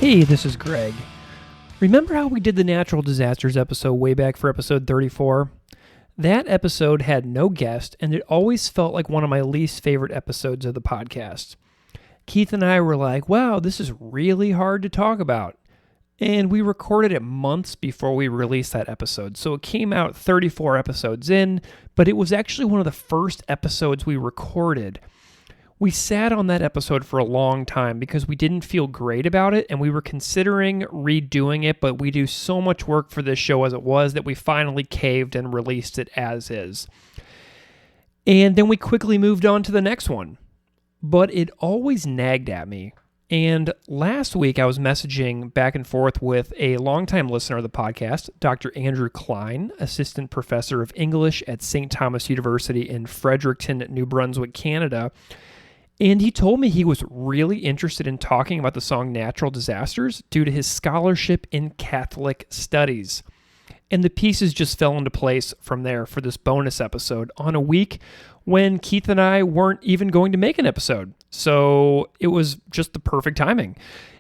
Hey, this is Greg. Remember how we did the natural disasters episode way back for episode 34? That episode had no guest, and it always felt like one of my least favorite episodes of the podcast. Keith and I were like, wow, this is really hard to talk about. And we recorded it months before we released that episode, so it came out 34 episodes in, but it was actually one of the first episodes we recorded. We sat on that episode for a long time because we didn't feel great about it, and we were considering redoing it, but we do so much work for this show as it was that we finally caved and released it as is. And then we quickly moved on to the next one. But it always nagged at me. And last week I was messaging back and forth with a longtime listener of the podcast, Dr. Andrew Klein, assistant professor of English at St. Thomas University in Fredericton, New Brunswick, Canada. And he told me he was really interested in talking about the song Natural Disasters due to his scholarship in Catholic studies. And the pieces just fell into place from there for this bonus episode on a week when Keith and I weren't even going to make an episode. So it was just the perfect timing.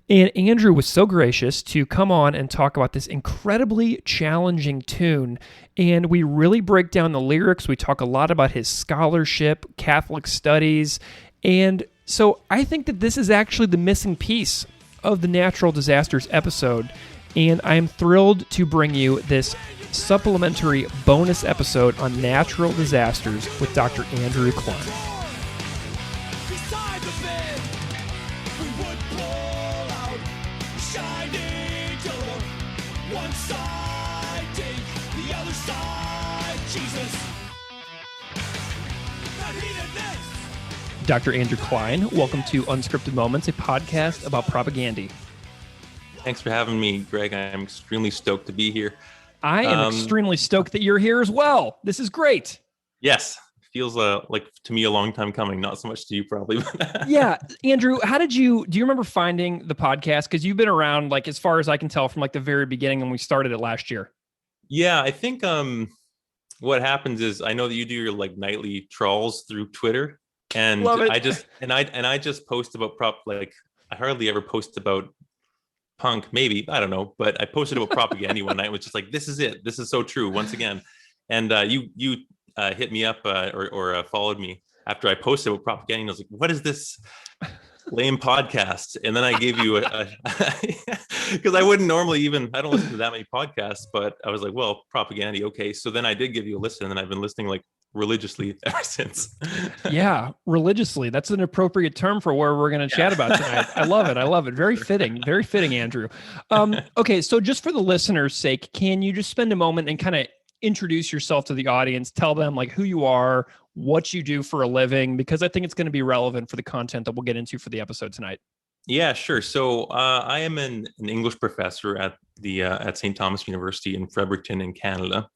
And Andrew was so gracious to come on and talk about this incredibly challenging tune. And we really break down the lyrics. We talk a lot about his scholarship, Catholic studies. And so I think that this is actually the missing piece of the Natural Disasters episode. And I'm thrilled to bring you this supplementary bonus episode on natural disasters with Dr. Andrew Klein. Dr. Andrew Klein, welcome to Unscripted Moments, a podcast about propaganda. Thanks for having me, Greg. I'm extremely stoked to be here. I am extremely stoked that you're here as well. This is great. Yes. Feels like to me a long time coming, not so much to you probably. Yeah. Andrew, do you remember finding the podcast? Because you've been around, like, as far as I can tell, from like the very beginning when we started it last year. Yeah, I think what happens is I know that you do your like nightly trawls through Twitter. And Love it. I just post about I hardly ever post about punk, maybe, I don't know, but I posted about propaganda one night, which is like, this is it. This is so true once again. And you hit me up or followed me after I posted about propaganda. And I was like, what is this lame podcast? And then I gave you because I wouldn't normally I don't listen to that many podcasts, but I was like, well, propaganda. Okay. So then I did give you a listen, and I've been listening like religiously ever since. Yeah, religiously. That's an appropriate term for where we're going to chat about tonight. I love it. Very fitting, Andrew. Okay, so just for the listeners' sake, can you just spend a moment and kind of introduce yourself to the audience? Tell them like who you are, what you do for a living, because I think it's going to be relevant for the content that we'll get into for the episode tonight. Yeah, sure. So I am an English professor at St. Thomas University in Fredericton in Canada.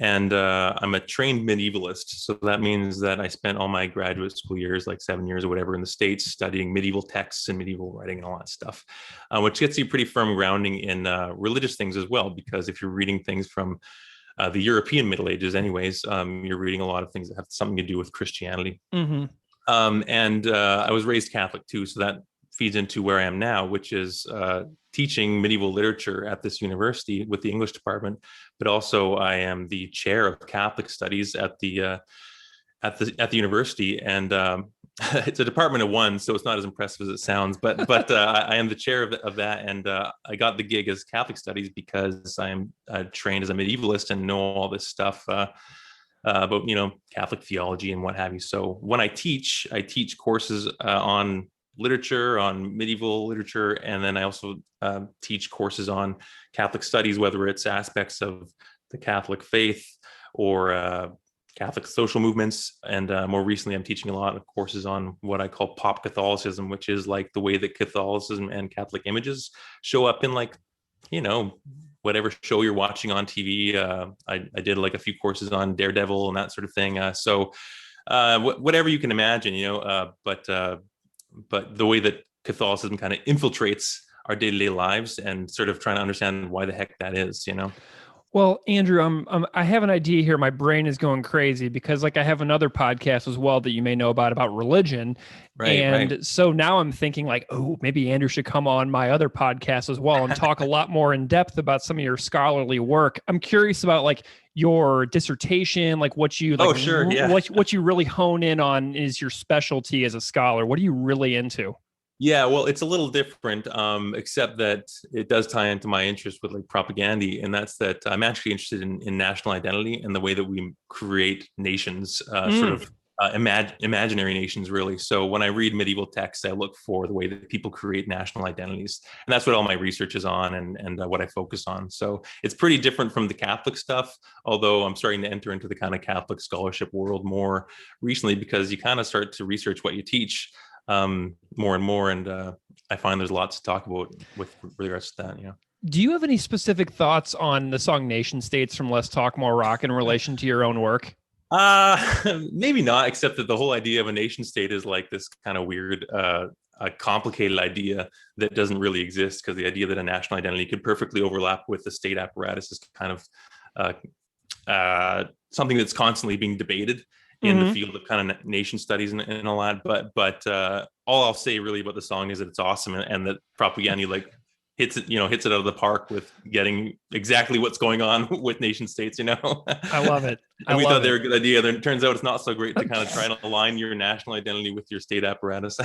And I'm a trained medievalist. So that means that I spent all my graduate school years, like 7 years or whatever, in the States studying medieval texts and medieval writing and all that stuff, which gets you pretty firm grounding in religious things as well. Because if you're reading things from the European Middle Ages anyways, you're reading a lot of things that have something to do with Christianity. Mm-hmm. And I was raised Catholic too. So that feeds into where I am now, which is teaching medieval literature at this university with the English department, but also I am the chair of Catholic studies at the university, and it's a department of one, so it's not as impressive as it sounds. But I am the chair of that, and I got the gig as Catholic studies because I am trained as a medievalist and know all this stuff about Catholic theology and what have you. So when I teach courses on literature, on medieval literature, and then I also teach courses on Catholic studies, whether it's aspects of the Catholic faith or Catholic social movements. And more recently, I'm teaching a lot of courses on what I call pop Catholicism, which is like the way that Catholicism and Catholic images show up in whatever show you're watching on TV. I did like a few courses on Daredevil and that sort of thing. So whatever you can imagine, but the way that Catholicism kind of infiltrates our day-to-day lives and sort of trying to understand why the heck that is, Well, Andrew, I have an idea here. My brain is going crazy because, like, I have another podcast as well that you may know about religion, Right, right. and so now I'm thinking like, oh, maybe Andrew should come on my other podcast as well and talk a lot more in depth about some of your scholarly work. I'm curious about like your dissertation, like what you like, Oh, sure. Yeah. what you really hone in on is your specialty as a scholar. What are you really into? Yeah, well, it's a little different, except that it does tie into my interest with like propaganda, and that's that I'm actually interested in national identity and the way that we create nations, sort Mm. of imaginary nations, really. So when I read medieval texts, I look for the way that people create national identities, and that's what all my research is on, and what I focus on. So it's pretty different from the Catholic stuff, although I'm starting to enter into the kind of Catholic scholarship world more recently because you kind of start to research what you teach more and more. And I find there's lots to talk about with regards to that. Do you have any specific thoughts on the song Nation States from Let's Talk More Rock in relation to your own work? Maybe not, except that the whole idea of a nation state is like this kind of weird, a complicated idea that doesn't really exist, because the idea that a national identity could perfectly overlap with the state apparatus is kind of something that's constantly being debated in the field of kind of nation studies and all that. But all I'll say really about the song is that it's awesome, and that propaganda like hits it out of the park with getting exactly what's going on with nation states. I love it. And we thought they were a good idea. Then it turns out it's not so great to kind of try to align your national identity with your state apparatus.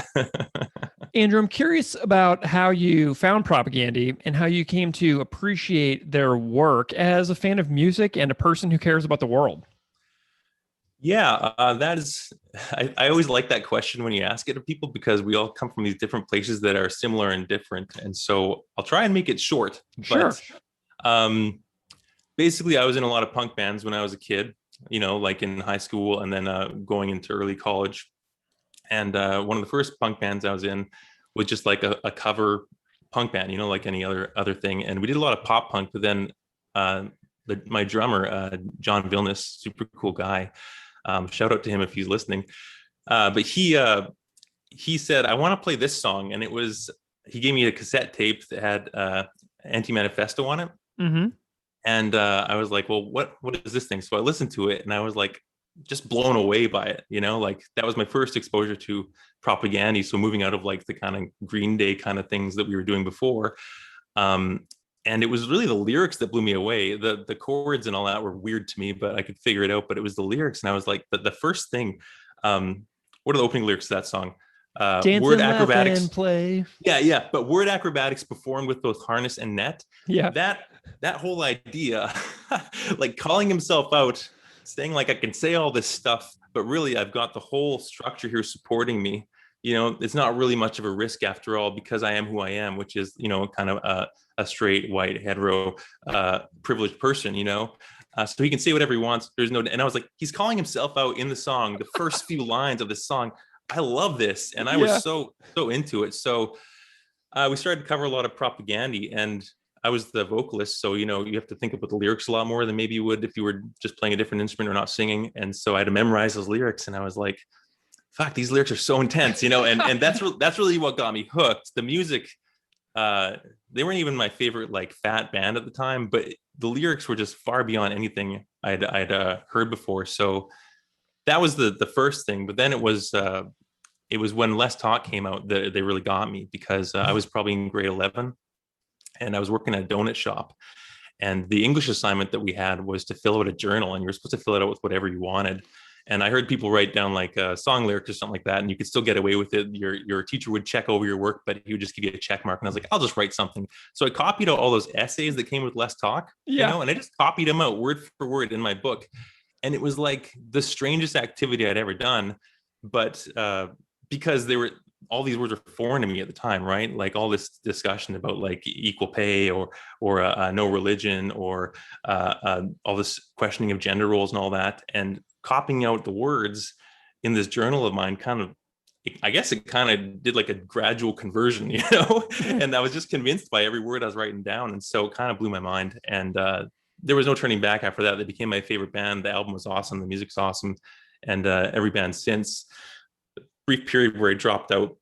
Andrew, I'm curious about how you found propaganda and how you came to appreciate their work as a fan of music and a person who cares about the world. Yeah, that is, I always like that question when you ask it to people, because we all come from these different places that are similar and different. And so I'll try and make it short. Sure. But basically, I was in a lot of punk bands when I was a kid, like in high school and then going into early college. And one of the first punk bands I was in was just like a cover punk band, like any other thing. And we did a lot of pop punk, but then my drummer, John Vilnius, super cool guy. Shout out to him if he's listening. But he said, I want to play this song. And he gave me a cassette tape that had Anti-Manifesto on it. Mm-hmm. And I was like, well, what is this thing? So I listened to it and I was like, just blown away by it. Like that was my first exposure to propaganda. So moving out of like the kind of Green Day kind of things that we were doing before. And it was really the lyrics that blew me away. The chords and all that were weird to me, but I could figure it out. But it was the lyrics. And I was like, the first thing, what are the opening lyrics to that song? Word acrobatics. And play. Yeah. But word acrobatics performed with both harness and net. Yeah. That whole idea, like calling himself out, saying like, I can say all this stuff, but really I've got the whole structure here supporting me. It's not really much of a risk after all, because I am who I am, which is, kind of a straight, white, hetero, privileged person, so he can say whatever he wants. And I was like, he's calling himself out in the song, the first few lines of the song. I love this. And I was so into it. So we started to cover a lot of propaganda, and I was the vocalist. So, you have to think about the lyrics a lot more than maybe you would if you were just playing a different instrument or not singing. And so I had to memorize those lyrics, and I was like, fuck, these lyrics are so intense, and that's really what got me hooked. The music, they weren't even my favorite like fat band at the time, but the lyrics were just far beyond anything I'd heard before. So that was the first thing. But then it was when Less Talk came out that they really got me, because I was probably in grade 11 and I was working at a donut shop. And the English assignment that we had was to fill out a journal, and you were supposed to fill it out with whatever you wanted. And I heard people write down like song lyrics or something like that, and you could still get away with it. Your teacher would check over your work, but he would just give you a check mark. And I was like, I'll just write something. So I copied out all those essays that came with Less Talk, and I just copied them out word for word in my book. And it was like the strangest activity I'd ever done. But because all these words were foreign to me at the time, right? Like all this discussion about like equal pay or no religion, or all this questioning of gender roles and all that. And copying out the words in this journal of mine I guess it kind of did like a gradual conversion, and I was just convinced by every word I was writing down. And so it kind of blew my mind. And there was no turning back after that. They became my favorite band. The album was awesome. The music's awesome. And every band since. Brief period where I dropped out.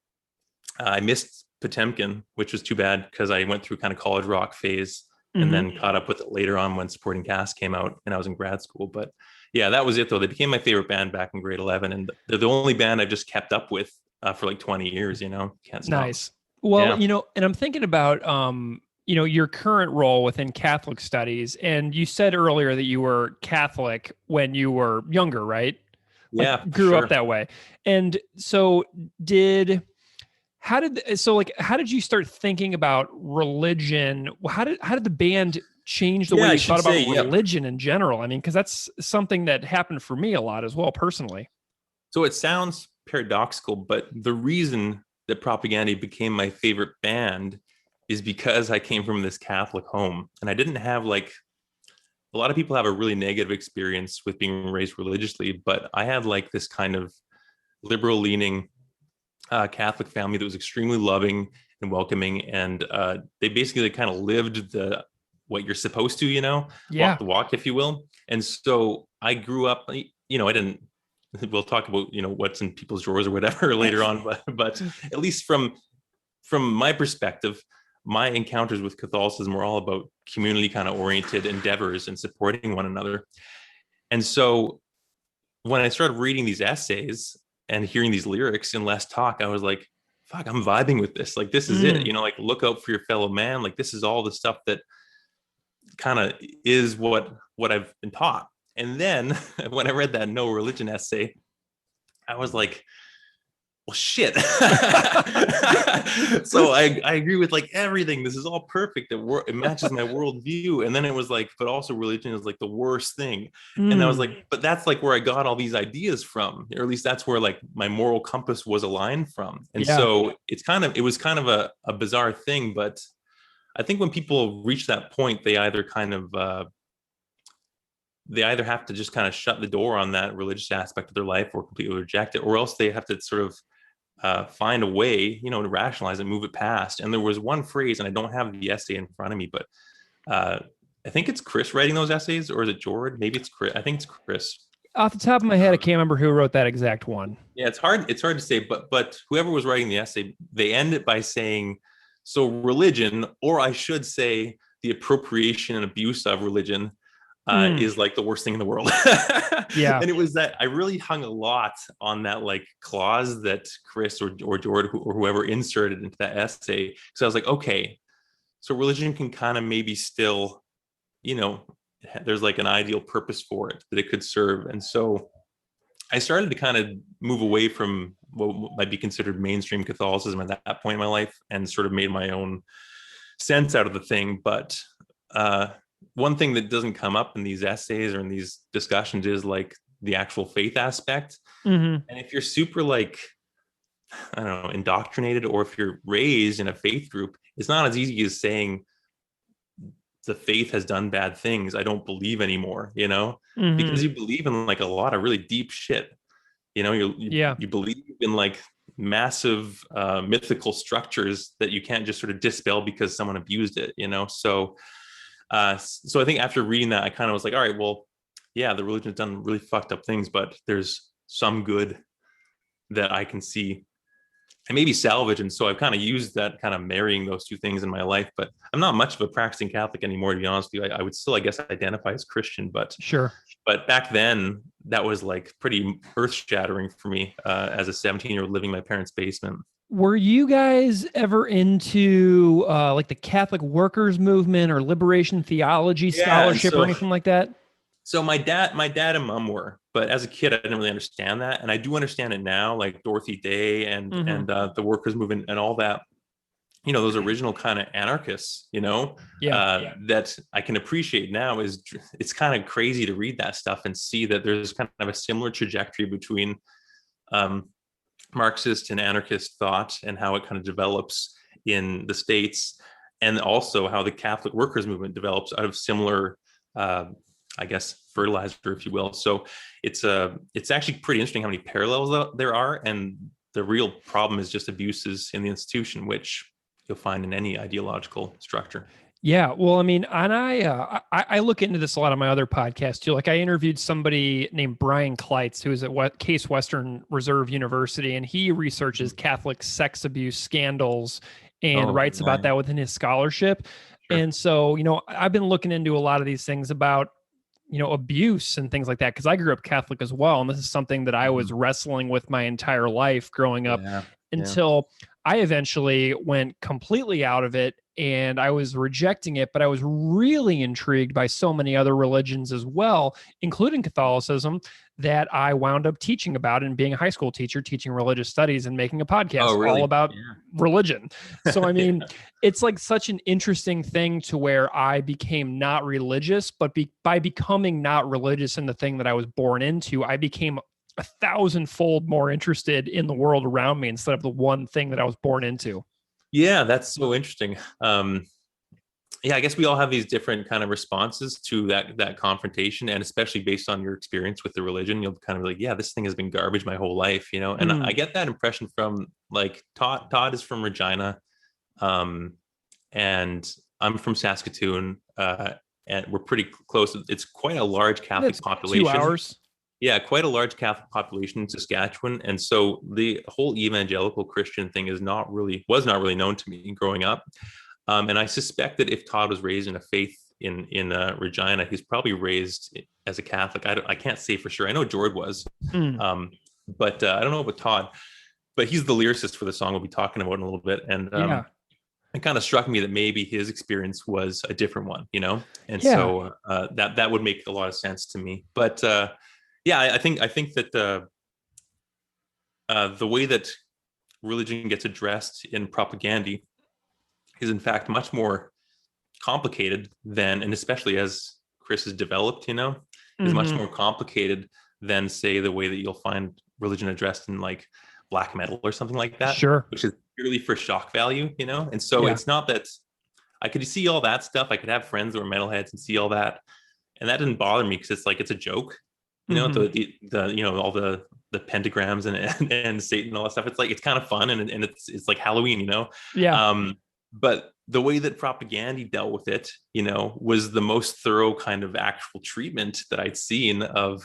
I missed Potemkin, which was too bad, because I went through kind of college rock phase and then caught up with it later on when Supporting Cast came out and I was in grad school. But yeah, that was it though. They became my favorite band back in grade 11, and they're the only band I've just kept up with for like 20 years. Can't stop. Nice. Well, Yeah. and I'm thinking about your current role within Catholic studies, and you said earlier that you were Catholic when you were younger, right? Like Yeah, for grew up sure. that way. And so how did you start thinking about religion? How did the band change the Yeah, way I you should thought about say, yeah. religion in general? I mean, because that's something that happened for me a lot as well, personally. So it sounds paradoxical, but the reason that Propaganda became my favorite band is because I came from this Catholic home, and I didn't have like a lot of people have a really negative experience with being raised religiously, but I had like this kind of liberal leaning Catholic family that was extremely loving and welcoming, and they basically kind of lived the what you're supposed to, Yeah. walk the walk, if you will. And so I grew up, I didn't. We'll talk about what's in people's drawers or whatever later on, but at least from my perspective, my encounters with Catholicism were all about community kind of oriented endeavors and supporting one another. And so when I started reading these essays and hearing these lyrics in Less Talk, I was like, fuck, I'm vibing with this. Like, this is it, like, look out for your fellow man. Like, this is all the stuff that kind of is what I've been taught. And then when I read that No Religion essay, I was like, well, shit. So I agree with like everything. This is all perfect. It matches my worldview. And then it was like, but also religion is like the worst thing. And I was like, but that's like where I got all these ideas from, or at least that's where like my moral compass was aligned from. And so it was kind of a bizarre thing. But I think when people reach that point, they either have to just kind of shut the door on that religious aspect of their life or completely reject it, or else they have to sort of find a way, to rationalize and move it past. And there was one phrase, and I don't have the essay in front of me, but I think it's Chris writing those essays, or is it George? Maybe it's Chris. I think it's Chris. Off the top of my head, I can't remember who wrote that exact one. Yeah, it's hard to say, but whoever was writing the essay, they end it by saying, so religion, or I should say the appropriation and abuse of religion, is like the worst thing in the world. Yeah. And it was that I really hung a lot on that like clause that Chris or George or whoever inserted into that essay. So I was like, okay, so religion can kind of maybe still, there's like an ideal purpose for it that it could serve. And so I started to kind of move away from what might be considered mainstream Catholicism at that point in my life and sort of made my own sense out of the thing. But one thing that doesn't come up in these essays or in these discussions is like the actual faith aspect. And if you're super like, I don't know, indoctrinated, or if you're raised in a faith group, it's not as easy as saying the faith has done bad things, I don't believe anymore, because you believe in like a lot of really deep shit. You believe in like massive mythical structures that you can't just sort of dispel because someone abused it, So I think after reading that, I kind of was like, all right, well, yeah, the religion's done really fucked up things, but there's some good that I can see and maybe salvage. And so I've kind of used that, kind of marrying those two things in my life. But I'm not much of a practicing Catholic anymore, to be honest with you. I would still, I guess, identify as Christian, but sure. But back then, that was like pretty earth-shattering for me as a 17-year-old living in my parents' basement. Were you guys ever into like the Catholic workers movement or liberation theology scholarship or anything like that? So my dad and mom were, but as a kid, I didn't really understand that. And I do understand it now, like Dorothy Day and the workers movement and all that, those original kind of anarchists, that I can appreciate now. It's kind of crazy to read that stuff and see that there's kind of a similar trajectory between Marxist and anarchist thought and how it kind of develops in the States, and also how the Catholic workers movement develops out of similar, I guess, fertilizer, if you will. So it's actually pretty interesting how many parallels there are, and the real problem is just abuses in the institution, which you'll find in any ideological structure. Yeah, well, I mean, and I look into this a lot on my other podcast too. Like, I interviewed somebody named Brian Kleitz, who is at Case Western Reserve University, and he researches Catholic sex abuse scandals and writes about that within his scholarship. Sure. And so, I've been looking into a lot of these things about, abuse and things like that, because I grew up Catholic as well. And this is something that I was Mhm. wrestling with my entire life growing up Yeah. Yeah. until I eventually went completely out of it and I was rejecting it. But I was really intrigued by so many other religions as well, including Catholicism, that I wound up teaching about and being a high school teacher, teaching religious studies and making a Oh, podcast all really? about religion. So, I Yeah. mean, it's like such an interesting thing to where I became not religious, but by becoming not religious in the thing that I was born into, I became 1,000-fold more interested in the world around me instead of the one thing that I was born into. Yeah, that's so interesting. Yeah, I guess we all have these different kind of responses to that confrontation, and especially based on your experience with the religion, you'll kind of be like, yeah, this thing has been garbage my whole life, And I Mm, get that impression from like Todd. Todd is from Regina, um, and I'm from Saskatoon, and we're pretty close. It's quite a large Catholic that's two population. hours. Yeah, quite a large Catholic population in Saskatchewan, and so the whole evangelical Christian thing was not really known to me growing up. And I suspect that if Todd was raised in a faith in Regina, he's probably raised as a Catholic. I can't say for sure. I know George was, Mm, um, but I don't know about Todd. But he's the lyricist for the song we'll be talking about in a little bit, and yeah. it kind of struck me that maybe his experience was a different one. And Yeah. so that would make a lot of sense to me. But yeah, I think that the way that religion gets addressed in propaganda is in fact much more complicated than, and especially as Chris has developed, is much Hmm. more complicated than say the way that you'll find religion addressed in like black metal or something like that, Sure. which is purely for shock value. And so Yeah. it's not that I could see all that stuff. I could have friends that were metalheads and see all that, and that didn't bother me because it's like it's a joke. Hmm. The all the pentagrams and Satan and all that stuff. It's like it's kind of fun and it's like Halloween. Yeah. Um, but the way that propaganda dealt with it, was the most thorough kind of actual treatment that I'd seen of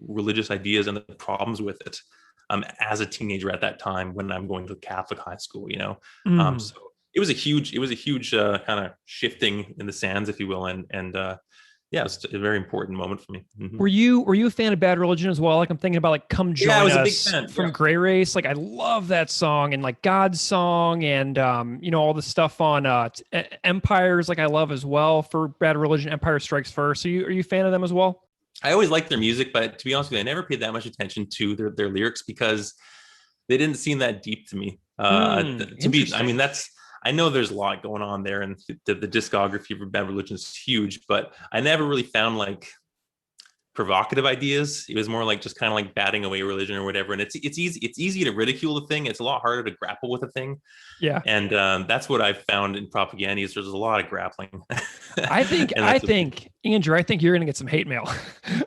religious ideas and the problems with it. As a teenager at that time when I'm going to Catholic high school. Mm. So it was a huge kind of shifting in the sands, if you will, and yeah, it's a very important moment for me. Mm-hmm. Were you a fan of Bad Religion as well? Like I'm thinking about like Come Yeah, I Join was a big Us fan. from Yeah. Grey Race. Like I love that song and like God's Song and all the stuff on Empires like I love as well for Bad Religion. Empire Strikes First. Are you a fan of them as well? I always liked their music, but to be honest with you, I never paid that much attention to their lyrics because they didn't seem that deep to me. I mean, Interesting. I know there's a lot going on there, and the discography of Bad Religion is huge, but I never really found like provocative ideas. It was more like just kind of like batting away religion or whatever. And it's easy to ridicule the thing. It's a lot harder to grapple with a thing. Yeah. And that's what I've found in propaganda is there's a lot of grappling. I think And I that's think Andrew, I think you're gonna get some hate mail.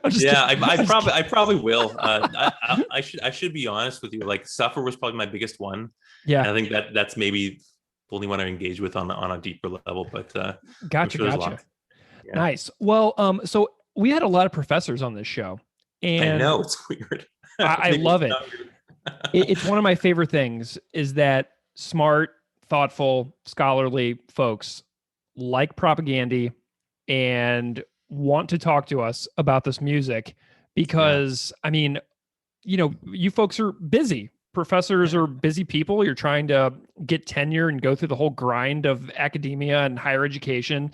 I'm just yeah, kidding. I I'm just probably kidding. I probably will. I should be honest with you. Like Suffer was probably my biggest one, Yeah. and I think that's maybe the only one I engage with on a deeper level. But I'm Gotcha, sure there's a gotcha. lot. Yeah, Nice. Well, so we had a lot of professors on this show, I and know it's weird. I Maybe love it's it. not weird. It's one of my favorite things is that smart, thoughtful, scholarly folks like propaganda and want to talk to us about this music Yeah, because I mean, you folks are busy. Professors are busy people. You're trying to get tenure and go through the whole grind of academia and higher education.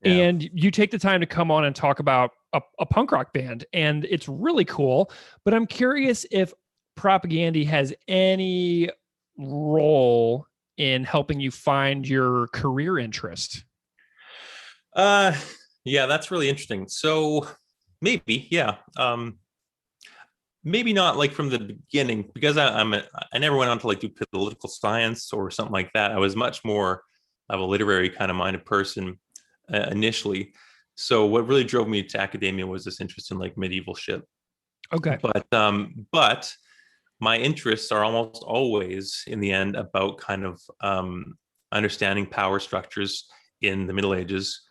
yeah. And you take the time to come on and talk about a punk rock band. And it's really cool. But I'm curious if propaganda has any role in helping you find your career interest. Uh, yeah, that's really interesting. So maybe, yeah. Maybe not like from the beginning because I never went on to like do political science or something like that. I was much more of a literary kind of minded person initially. So what really drove me to academia was this interest in like medieval shit. Okay. But my interests are almost always in the end about kind of understanding power structures in the Middle Ages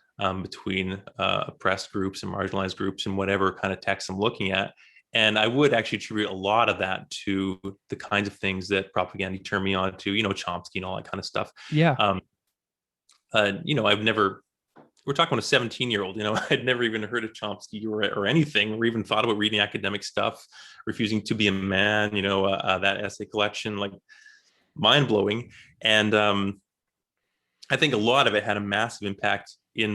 between oppressed groups and marginalized groups and whatever kind of text I'm looking at. And I would actually attribute a lot of that to the kinds of things that propaganda turned me on to, Chomsky and all that kind of stuff. Yeah. Um, I've never, we're talking about a 17-year-old, I'd never even heard of Chomsky or anything, or even thought about reading academic stuff, Refusing to Be a Man, that essay collection, like mind blowing. And I think a lot of it had a massive impact in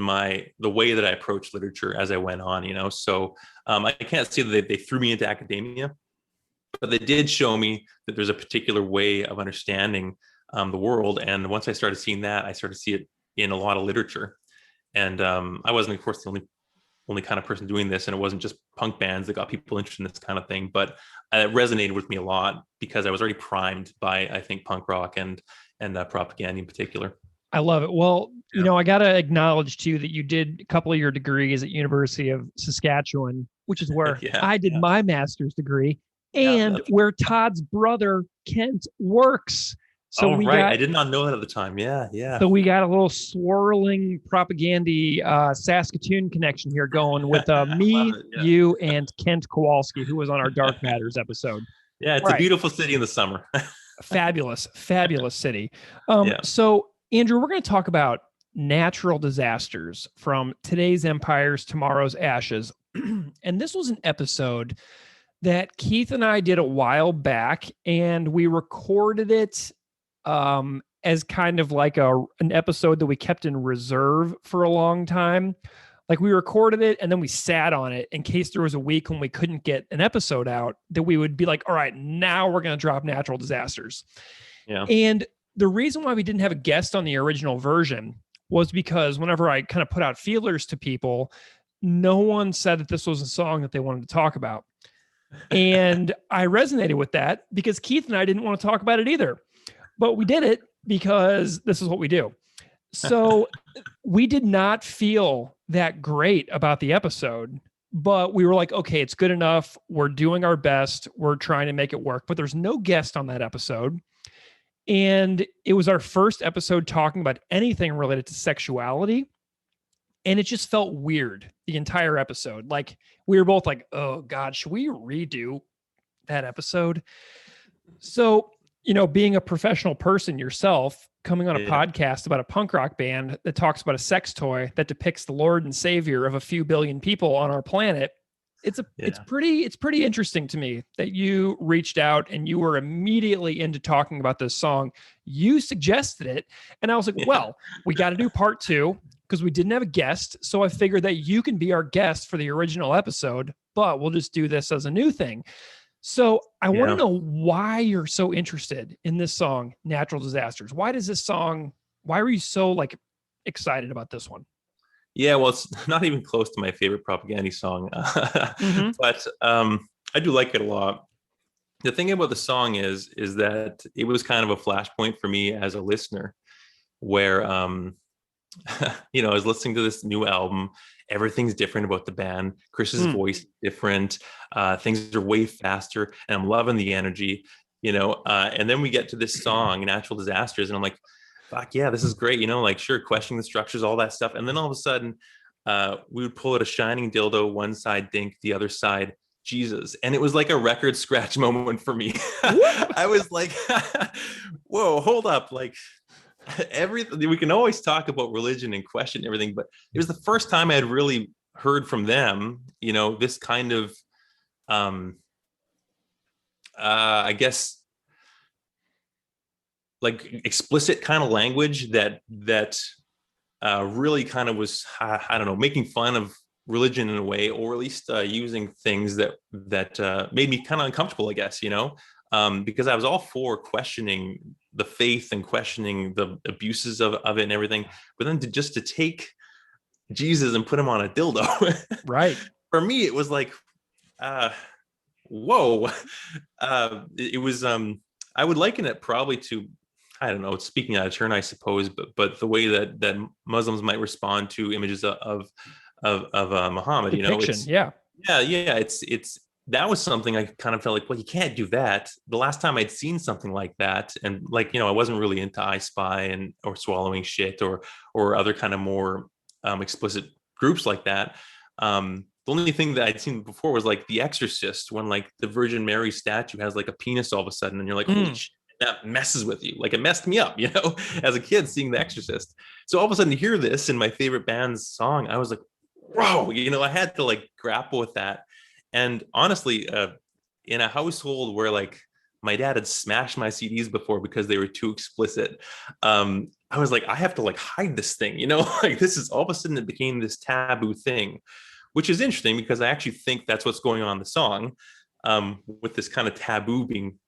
the way that I approached literature as I went on, So I can't say that they threw me into academia, but they did show me that there's a particular way of understanding the world. And once I started seeing that, I started to see it in a lot of literature. And I wasn't, of course, the only kind of person doing this, and it wasn't just punk bands that got people interested in this kind of thing. But it resonated with me a lot because I was already primed by, I think, punk rock and propaganda in particular. I love it. Well, I got to acknowledge too that you did a couple of your degrees at University of Saskatchewan, which is where I did my master's degree, and where Todd's brother Kent works. So I did not know that at the time. Yeah. So we got a little swirling propaganda Saskatoon connection here going with me, you, and Kent Kowalski, who was on our Dark Matters episode. Yeah, it's a beautiful city in the summer. Fabulous city. So, Andrew, we're going to talk about natural disasters, from today's empires, tomorrow's ashes. And this was an episode that Keith and I did a while back, and we recorded it as kind of like an episode that we kept in reserve for a long time. Like, we recorded it and then we sat on it in case there was a week when we couldn't get an episode out, that we would be like, all right, now we're going to drop natural disasters. Yeah. And the reason why we didn't have a guest on the original version was because whenever I kind of put out feelers to people, no one said that this was a song that they wanted to talk about. And I resonated with that because Keith and I didn't want to talk about it either. But we did it because this is what we do. So we did not feel that great about the episode, but we were like, okay, it's good enough. We're doing our best. We're trying to make it work. But there's no guest on that episode. And it was our first episode talking about anything related to sexuality. And it just felt weird, the entire episode. Like, we were both like, oh God, should we redo that episode? So, being a professional person yourself, coming on a podcast about a punk rock band that talks about a sex toy that depicts the Lord and Savior of a few billion people on our planet, it's pretty interesting to me that you reached out and you were immediately into talking about this song. You suggested it, and I was like, well, we got to do part 2 because we didn't have a guest. So I figured that you can be our guest for the original episode, but we'll just do this as a new thing. So I want to know why you're so interested in this song, Natural Disasters. Why were you so excited about this one? Yeah, well, it's not even close to my favorite propaganda song, but I do like it a lot. The thing about the song is that it was kind of a flashpoint for me as a listener, where I was listening to this new album. Everything's different about the band. Chris's voice is different. Things are way faster, and I'm loving the energy. And then we get to this song, Natural Disasters, and I'm like, fuck yeah, this is great. Sure, questioning the structures, all that stuff. And then all of a sudden, we would pull out a shining dildo, one side Dink, the other side Jesus. And it was like a record scratch moment for me. I was like, whoa, hold up. Like, everything, we can always talk about religion and question everything, but it was the first time I had really heard from them, this kind of, I guess, like explicit kind of language that really kind of was, I don't know, making fun of religion in a way, or at least using things that made me kind of uncomfortable, I guess, because I was all for questioning the faith and questioning the abuses of it and everything, but then to take Jesus and put him on a dildo, right? For me, it was like, whoa. It was, I would liken it probably to, I don't know, speaking out of turn, I suppose, but the way that Muslims might respond to images of Muhammad, Depiction, yeah. It's that was something I kind of felt like, well, you can't do that. The last time I'd seen something like that, and I wasn't really into I Spy or swallowing shit or other kind of more explicit groups like that. The only thing that I'd seen before was like The Exorcist, when like the Virgin Mary statue has like a penis all of a sudden, and you're like, holy shit. that messes with you. Like it messed me up, as a kid seeing The Exorcist. So all of a sudden to hear this in my favorite band's song, I was like, whoa, I had to like grapple with that. And honestly, in a household where like my dad had smashed my CDs before because they were too explicit, I was like, I have to like hide this thing, like this is all of a sudden it became this taboo thing, which is interesting because I actually think that's what's going on in the song, with this kind of taboo being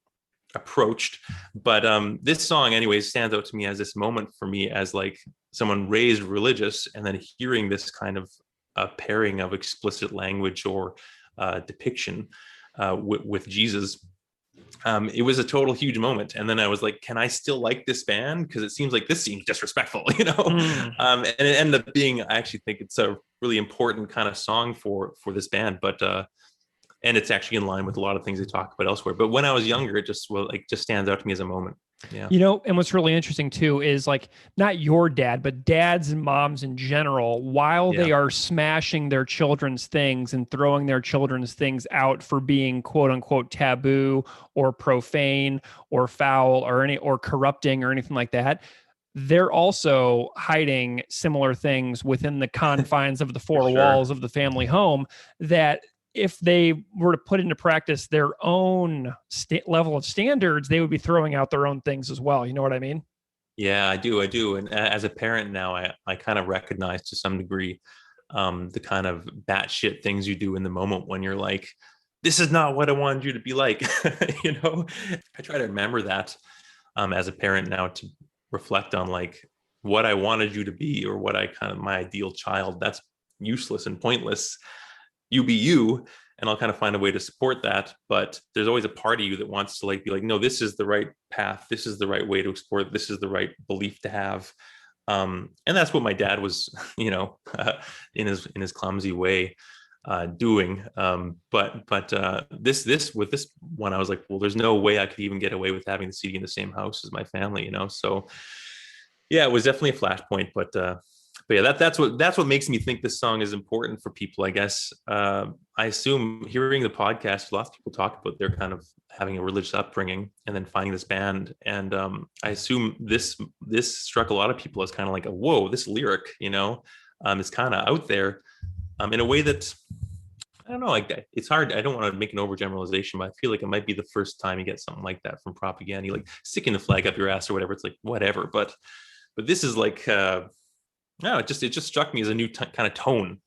approached. But this song anyways stands out to me as this moment for me as like someone raised religious and then hearing this kind of pairing of explicit language or depiction with Jesus. It was a total huge moment. And then I was like, can I still like this band? Because it seems like this seems disrespectful, and it ended up being, I actually think it's a really important kind of song for this band. But and it's actually in line with a lot of things they talk about elsewhere. But when I was younger, it just stands out to me as a moment. Yeah. And what's really interesting too is like not your dad, but dads and moms in general, while they are smashing their children's things and throwing their children's things out for being quote unquote taboo or profane or foul or corrupting or anything like that, they're also hiding similar things within the confines of the four walls of the family home that if they were to put into practice their own level of standards, they would be throwing out their own things as well. You know what I mean? Yeah, I do. And as a parent now, I kind of recognize to some degree the kind of batshit things you do in the moment when you're like, this is not what I wanted you to be like. I try to remember that as a parent now to reflect on like what I wanted you to be or what I kind of my ideal child. That's useless and pointless. You be you, and I'll kind of find a way to support that. But there's always a part of you that wants to like be like, no, this is the right path. This is the right way to explore it. This is the right belief to have. And that's what my dad was, in his clumsy way doing. But this with this one, I was like, well, there's no way I could even get away with having the CD in the same house as my family, So yeah, it was definitely a flashpoint, but yeah, that's what makes me think this song is important for people, I guess. I assume hearing the podcast, lots of people talk about their kind of having a religious upbringing and then finding this band. And I assume this struck a lot of people as kind of like, whoa, this lyric, is kind of out there in a way that, I don't know, like it's hard. I don't want to make an overgeneralization, but I feel like it might be the first time you get something like that from propaganda, like sticking the flag up your ass or whatever. It's like, whatever. But this is like, no, it just struck me as a new kind of tone,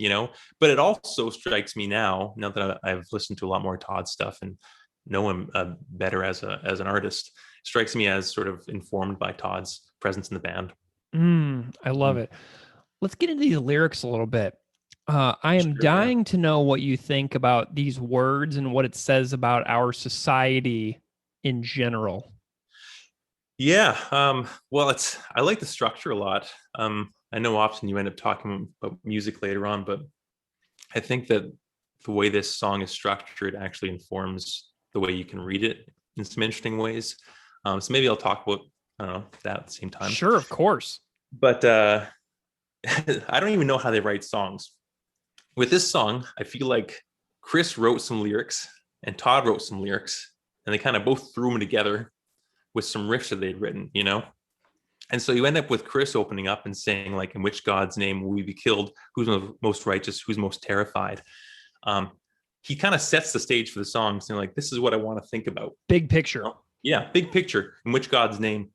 but it also strikes me now that I've listened to a lot more Todd stuff and know him better as an artist, strikes me as sort of informed by Todd's presence in the band. I love it. Let's get into these lyrics a little bit. I am dying to know what you think about these words and what it says about our society in general. Yeah. Well, I like the structure a lot. I know often you end up talking about music later on, but I think that the way this song is structured actually informs the way you can read it in some interesting ways. So maybe I'll talk about, I don't know, that at the same time. Sure, of course. But I don't even know how they write songs. With this song, I feel like Chris wrote some lyrics and Todd wrote some lyrics, and they kind of both threw them together with some riffs that they'd written, And so you end up with Chris opening up and saying, like, in which God's name will we be killed? Who's most righteous? Who's most terrified? He kind of sets the stage for the song, saying, like, this is what I want to think about. Big picture. Yeah, big picture. In which God's name?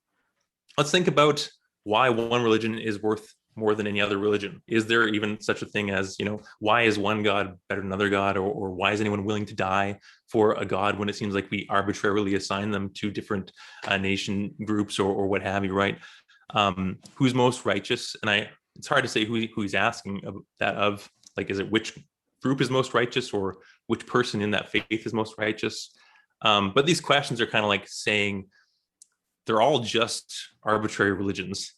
Let's think about why one religion is worth more than any other religion. Is there even such a thing as, why is one God better than another God? Or why is anyone willing to die for a God when it seems like we arbitrarily assign them to different nation groups or what have you, right? Who's most righteous? And it's hard to say who he's asking that of, like, is it which group is most righteous or which person in that faith is most righteous? But these questions are kind of like saying they're all just arbitrary religions,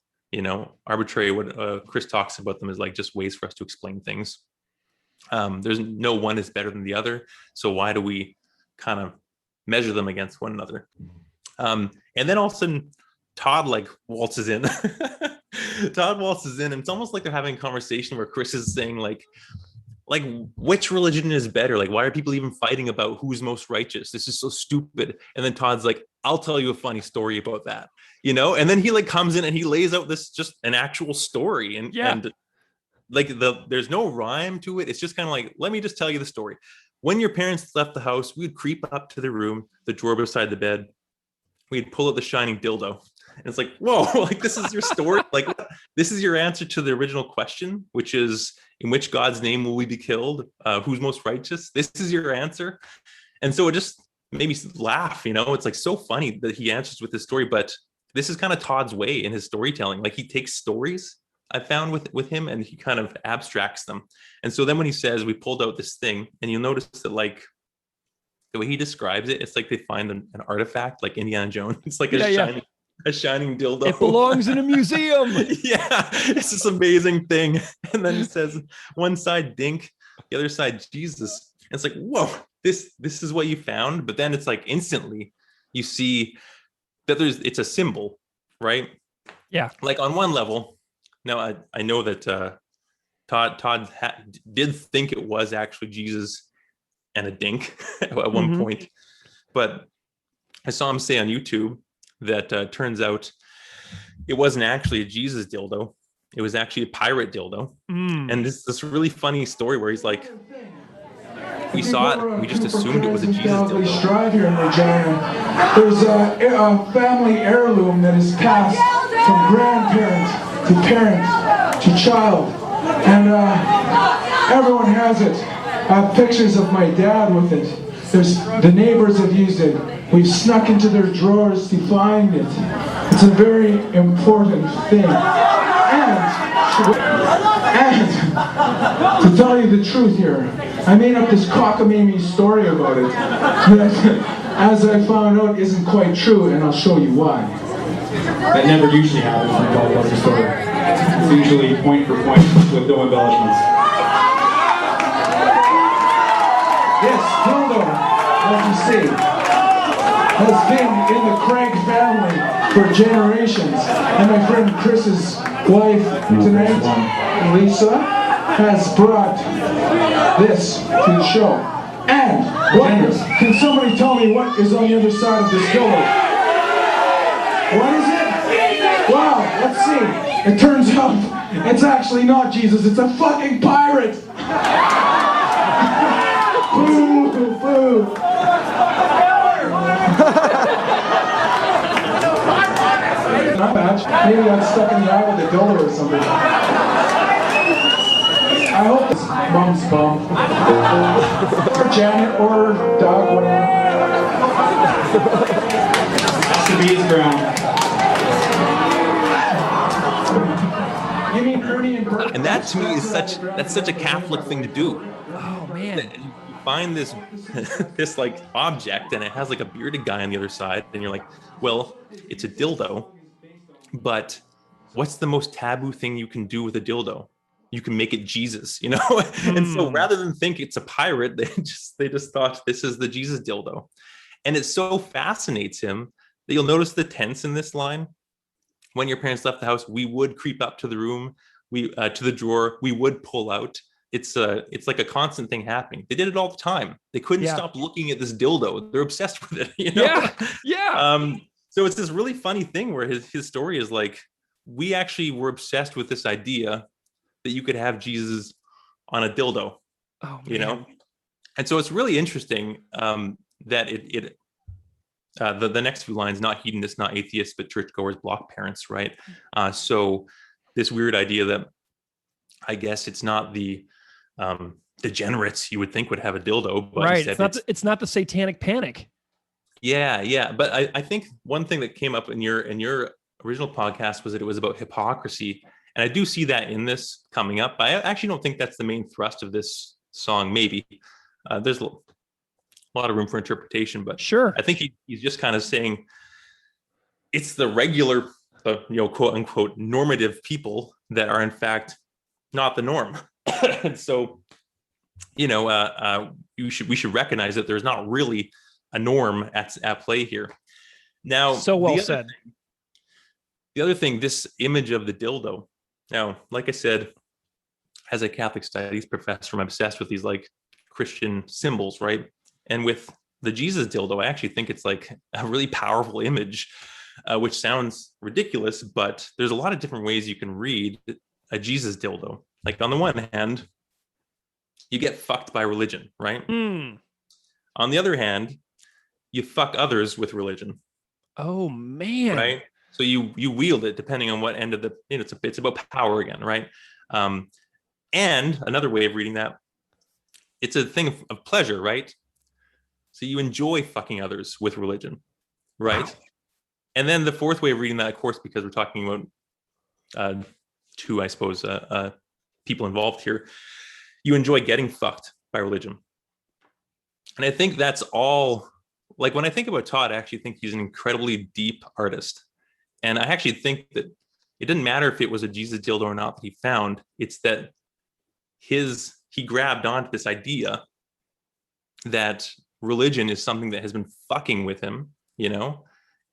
arbitrary. What Chris talks about them is like just ways for us to explain things. There's no one is better than the other. So why do we kind of measure them against one another? And then all of a sudden, Todd like waltzes in. Todd waltzes in, and it's almost like they're having a conversation where Chris is saying like, like, which religion is better? Like, why are people even fighting about who's most righteous? This is so stupid. And then Todd's like, I'll tell you a funny story about that, and then he like comes in and he lays out this just an actual story, and like there's no rhyme to it. It's just kind of like, let me just tell you the story. When your parents left the house, we'd creep up to the room, the drawer beside the bed. We'd pull out the shining dildo. And it's like, whoa, like this is your story. Like this is your answer to the original question, which is, in which God's name will we be killed? Who's most righteous? This is your answer. And so it just made me laugh. It's like so funny that he answers with this story, but this is kind of Todd's way in his storytelling. Like he takes stories I found with him and he kind of abstracts them. And so then when he says we pulled out this thing, and you'll notice that like the way he describes it, it's like they find an artifact like Indiana Jones. It's like a shining dildo. It belongs in a museum. Yeah, it's this amazing thing. And then he says one side dink, the other side Jesus. And it's like, whoa, this is what you found. But then it's like instantly you see that it's a symbol, right? Yeah. Like on one level, now I know that Todd did think it was actually Jesus and a dink at one point, but I saw him say on YouTube that turns out it wasn't actually a Jesus dildo. It was actually a pirate dildo. And this really funny story where he's like, we saw it, we just assumed it was a Jesus dildo. Drive here in Regina. There's a family heirloom that is passed from grandparent to parent to child. And everyone has it. I have pictures of my dad with it. The neighbors have used it. We've snuck into their drawers to find it. It's a very important thing. And to tell you the truth here, I made up this cockamamie story about it that, as I found out, isn't quite true, and I'll show you why. That never usually happens when you tell a story. It's usually point for point with no embellishments. This dildo, as you see, has been in the Craig family for generations. And my friend Chris's wife tonight, Lisa, has brought this to the show. And can somebody tell me what is on the other side of this dildo? What is it? Wow, let's see. It turns out it's actually not Jesus, it's a fucking pirate. Boo, boo. Maybe I'm stuck in the eye with a dildo or something. I hope it's Mom's bum. Or Janet, or Doug, whatever. Has to be his ground. You mean Ernie and Bert? And that to me is such a Catholic thing to do. Oh man. You find this this like object and it has like a bearded guy on the other side, and you're like, well, it's a dildo, but what's the most taboo thing you can do with a dildo? You can make it Jesus, And so rather than think it's a pirate, they just thought this is the Jesus dildo. And it so fascinates him that you'll notice the tense in this line. When your parents left the house, we would creep up to the room, to the drawer, we would pull out. It's like a constant thing happening. They did it all the time. They couldn't stop looking at this dildo. They're obsessed with it, Yeah. So it's this really funny thing where his story is like, we actually were obsessed with this idea that you could have Jesus on a dildo, And so it's really interesting that the next few lines, not hedonists, not atheists, but churchgoers block parents, right? So this weird idea that I guess it's not the degenerates you would think would have a dildo, but right. It's not the satanic panic. Yeah. But I think one thing that came up in your original podcast was that it was about hypocrisy. And I do see that in this coming up. I actually don't think that's the main thrust of this song. Maybe there's a lot of room for interpretation, but sure. I think he's just kind of saying it's the regular, quote unquote, normative people that are in fact not the norm. And so, we should recognize that there's not really a norm at play here. Now, so well said. The other thing, this image of the dildo. Now, like I said, as a Catholic studies professor, I'm obsessed with these like Christian symbols, right? And with the Jesus dildo, I actually think it's like a really powerful image, which sounds ridiculous, but there's a lot of different ways you can read a Jesus dildo. Like on the one hand, you get fucked by religion, right? Mm. On the other hand, you fuck others with religion, Oh man. right? So you wield it depending on what end of the, it's about power again, right? And another way of reading that, it's a thing of pleasure, right? So you enjoy fucking others with religion, right? Wow. And then the fourth way of reading that, of course, because we're talking about two, I suppose, people involved here, you enjoy getting fucked by religion. And I think that's all, like when I think about Todd, I actually think he's an incredibly deep artist. And I actually think that it didn't matter if it was a Jesus dildo or not that he found, it's that he grabbed onto this idea that religion is something that has been fucking with him,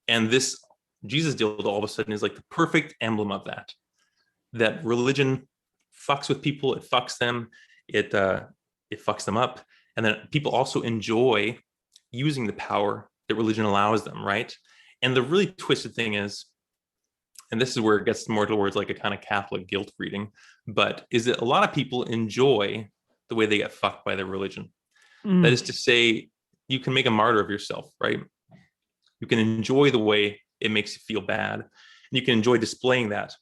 and this Jesus dildo all of a sudden is like the perfect emblem of that religion fucks with people, it fucks them, it fucks them up. And then people also enjoy using the power that religion allows them, right? And the really twisted thing is, and this is where it gets more towards like a kind of Catholic guilt reading, but is that a lot of people enjoy the way they get fucked by their religion. Mm. That is to say, you can make a martyr of yourself, right? You can enjoy the way it makes you feel bad. And you can enjoy displaying that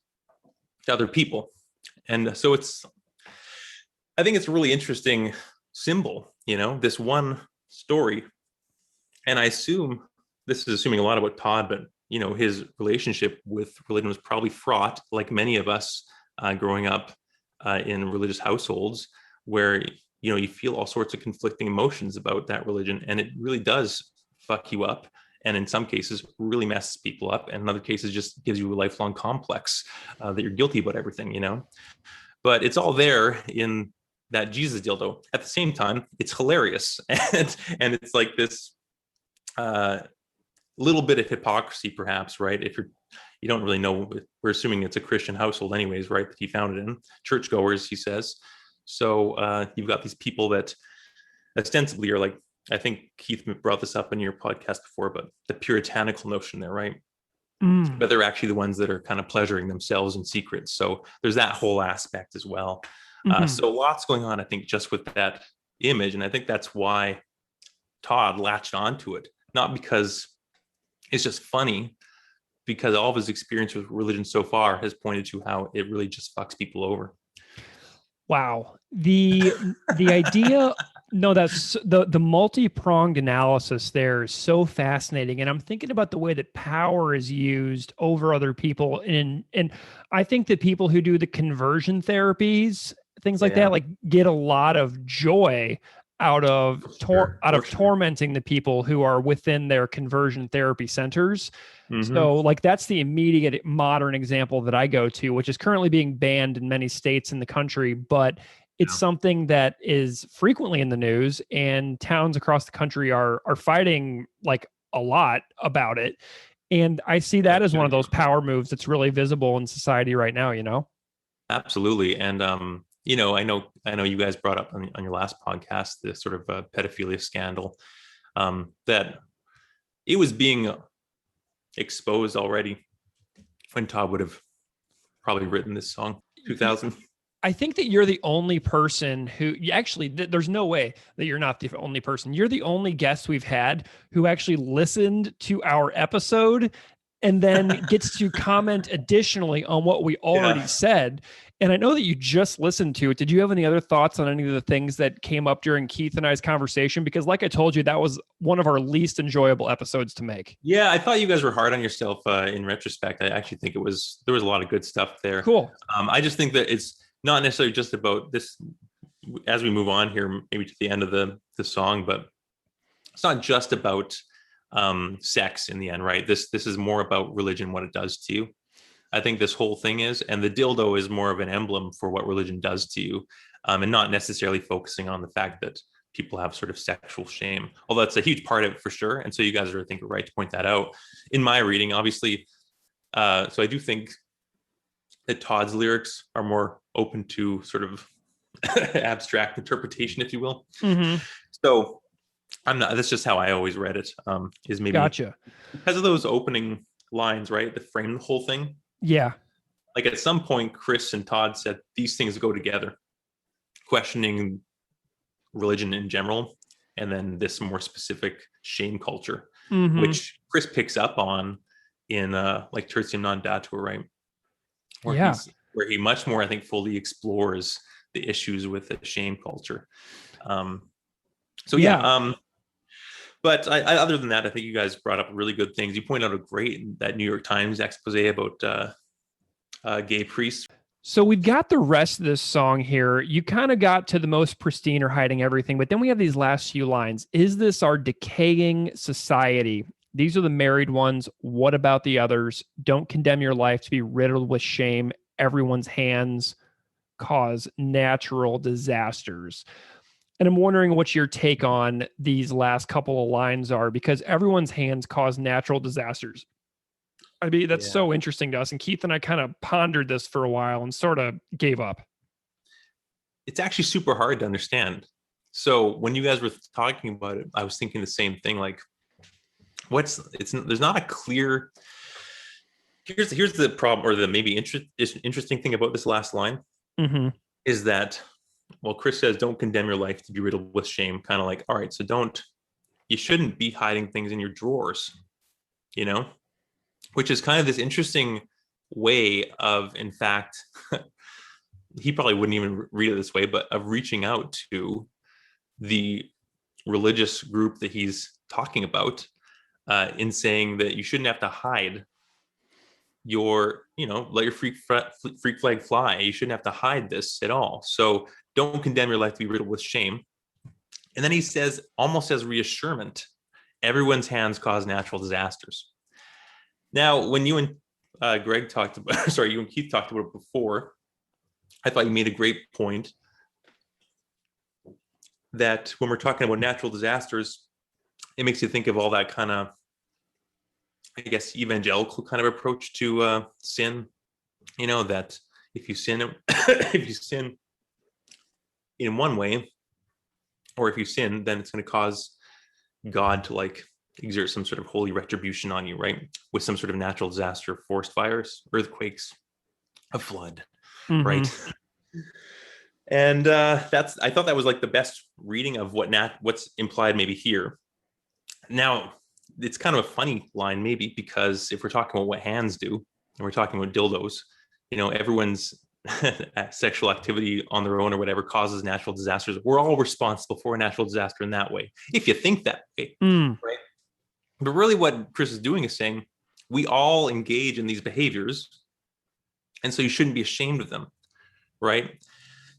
to other people. And so I think it's a really interesting symbol, this one story. And I assume, this is assuming a lot about Todd, but his relationship with religion was probably fraught, like many of us growing up in religious households, where you feel all sorts of conflicting emotions about that religion, and it really does fuck you up, and in some cases really messes people up, and in other cases just gives you a lifelong complex that you're guilty about everything, but it's all there in that Jesus dildo. At the same time, it's hilarious, and it's like this little bit of hypocrisy, perhaps, right? If you don't really know, we're assuming it's a Christian household anyways, right, that he found it in, churchgoers, he says. So you've got these people that ostensibly are like, I think Keith brought this up in your podcast before, but the puritanical notion there, right? But they're actually the ones that are kind of pleasuring themselves in secret. So there's that whole aspect as well. So lots going on, I think, just with that image. And I think that's why Todd latched onto it, not because it's just funny, because all of his experience with religion so far has pointed to how it really just fucks people over. Wow. The idea, no, that's the multi-pronged analysis there is so fascinating. And I'm thinking about the way that power is used over other people. And I think that people who do the conversion therapies, things like that, like get a lot of joy out of tormenting the people who are within their conversion therapy centers. Mm-hmm. So like that's the immediate modern example that I go to, which is currently being banned in many states in the country, but it's something that is frequently in the news, and towns across the country are fighting like a lot about it. And I see that as one of those power moves that's really visible in society right now, Absolutely. And I know you guys brought up on your last podcast the sort of pedophilia scandal, that it was being exposed already when Todd would have probably written this song, 2000. I think that you're the only person who actually, there's no way that you're not the only person. You're the only guest we've had who actually listened to our episode and then gets to comment additionally on what we already said. And I know that you just listened to it. Did you have any other thoughts on any of the things that came up during Keith and I's conversation? Because like I told you, that was one of our least enjoyable episodes to make. Yeah, I thought you guys were hard on yourself in retrospect. I actually think there was a lot of good stuff there. Cool. I just think that it's not necessarily just about this, as we move on here, maybe to the end of the song, but it's not just about sex in the end, right? This is more about religion, what it does to you. I think this whole thing is, and the dildo is more of an emblem for what religion does to you, and not necessarily focusing on the fact that people have sort of sexual shame, although that's a huge part of it for sure. And so you guys are, I think, right to point that out in my reading, obviously. So I do think that Todd's lyrics are more open to sort of abstract interpretation, if you will. Mm-hmm. So that's just how I always read it. Is maybe Gotcha. because of those opening lines, right? That frame the whole thing. Yeah. Like at some point, Chris and Todd said these things go together, questioning religion in general, and then this more specific shame culture, Mm-hmm. which Chris picks up on in like Tertium Non Datur, right? Yeah. Where he much more, I think, fully explores the issues with the shame culture. So yeah. But other than that, I think you guys brought up really good things. You point out that New York Times expose about gay priests. So we've got the rest of this song here. You kind of got to the most pristine or hiding everything, but then we have these last few lines. Is this our decaying society? These are the married ones. What about the others? Don't condemn your life to be riddled with shame. Everyone's hands cause natural disasters. And I'm wondering what your take on these last couple of lines are, because everyone's hands cause natural disasters. I mean, that's so interesting to us. And Keith and I kind of pondered this for a while and sort of gave up. It's actually super hard to understand. So when you guys were talking about it, I was thinking the same thing. Like, there's not a clear. Here's the problem, or the maybe interesting thing about this last line, is that, well, Chris says, don't condemn your life to be riddled with shame. Kind of like, all right, so you shouldn't be hiding things in your drawers, which is kind of this interesting way of, in fact, he probably wouldn't even read it this way, but of reaching out to the religious group that he's talking about, in saying that you shouldn't have to hide your, let your freak flag fly. You shouldn't have to hide this at all. So don't condemn your life to be riddled with shame. And then he says, almost as reassurance, everyone's hands cause natural disasters. Now, when you and Greg talked about, you and Keith talked about it before, I thought you made a great point that when we're talking about natural disasters, it makes you think of all that kind of, I guess, evangelical kind of approach to sin. That if you sin, in one way, or if you sin, then it's going to cause God to exert some sort of holy retribution on you, right? With some sort of natural disaster, forest fires, earthquakes, a flood, right? And I thought that was the best reading of what's implied maybe here. Now, it's kind of a funny line maybe, because if we're talking about what hands do, and we're talking about dildos, everyone's sexual activity on their own or whatever causes natural disasters. We're all responsible for a natural disaster in that way, if you think that way, right? But really what Chris is doing is saying we all engage in these behaviors, and so you shouldn't be ashamed of them, right?